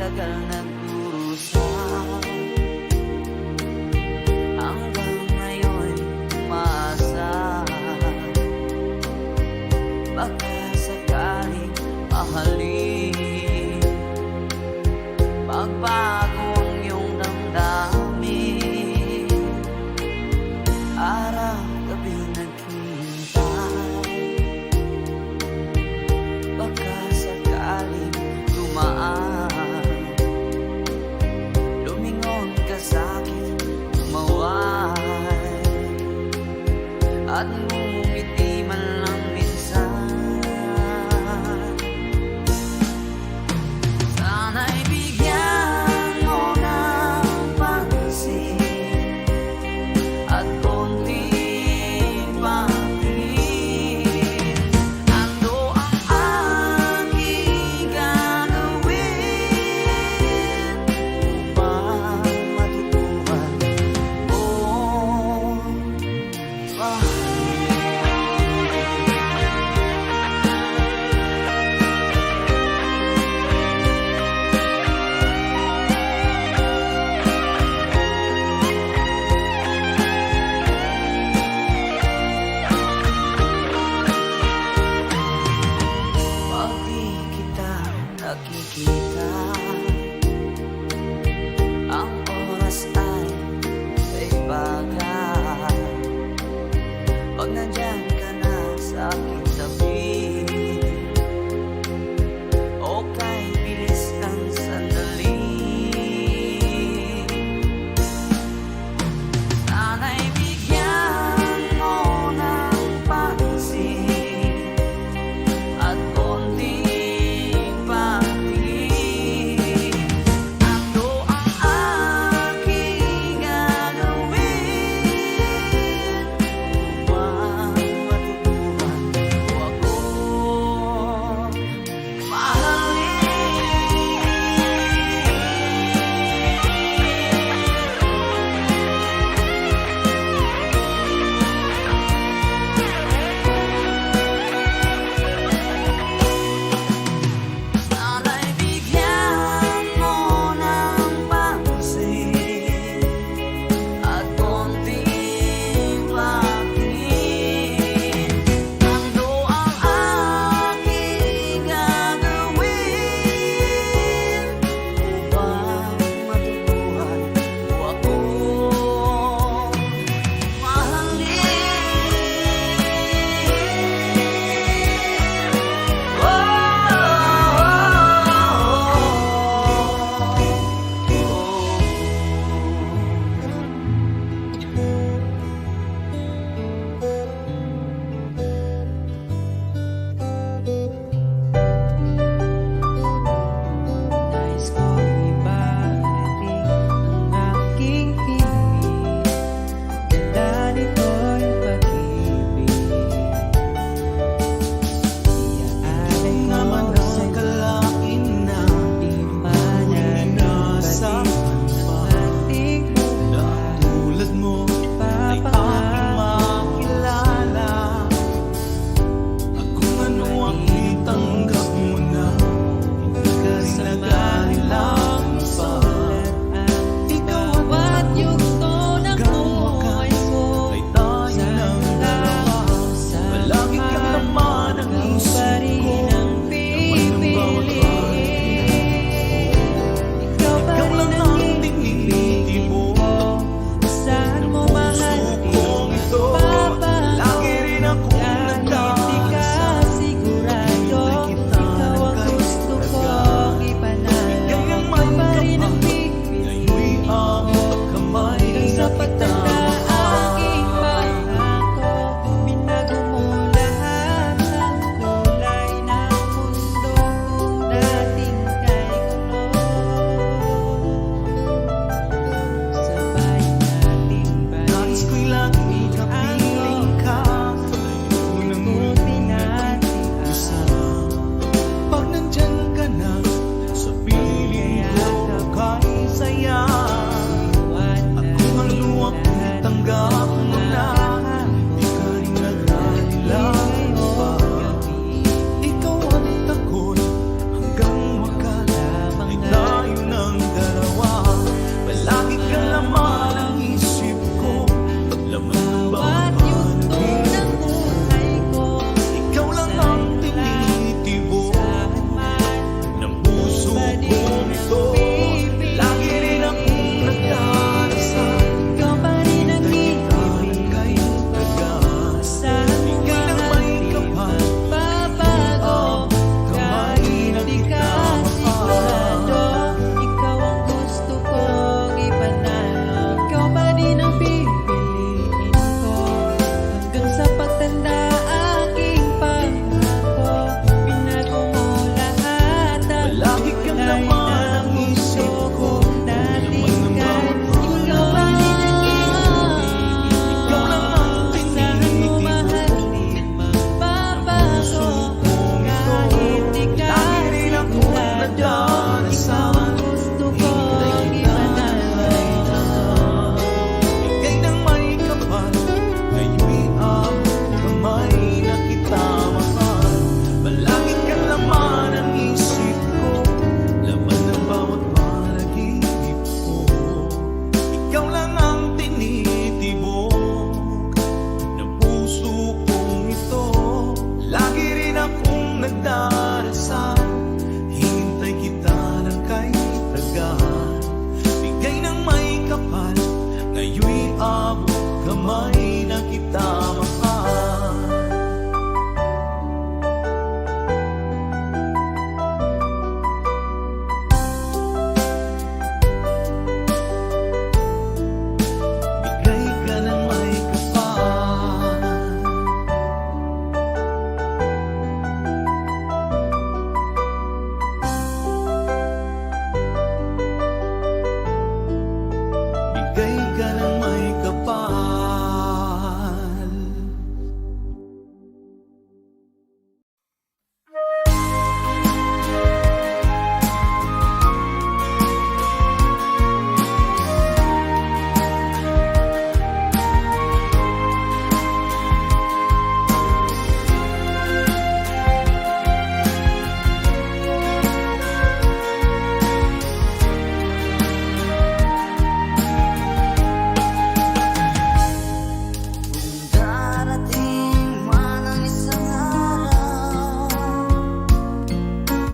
tagal nagdurusa, hanggang ngayon umaasa. Baka sakaling mahalin, magbago ang iyong damdamin. Araw-gabi naghihintay, baka sakaling dumaan, lumingon ka sa'kin, tumaway, at ngumiti man lang minsan. Sana'y bigyan mo ng pansin at konting patingin. Ano ang aking gagawin upang matutuhan mo mahalin? Pag di kita nakikita, ang oras ay ibagal. Pag nandyan ka na sa aking tabi, o kahit bilis kang sandali, sana'y bigyan mo ng pansin at konting patingin. Ano ang aking gagawin upang laman ang isip ko. Naligay, ikaw ang ikaw lang ang tinitibok. Magpapasok kahit di ka Lagi rin akong nagdarasal, gusto ko ipanalo. ika'y nang may kapal, ngayon'y ang kamay na kita mahal. Palagi ka laman ang isip ko, laman ng bawat panaginip ko. Ikaw lang ang tinitibok ng puso kong ito. Lagi rin akong nagdarasal, hintay kita ng kay tagal. Bigay ng may kapal, ngayon'y abot kamay na kita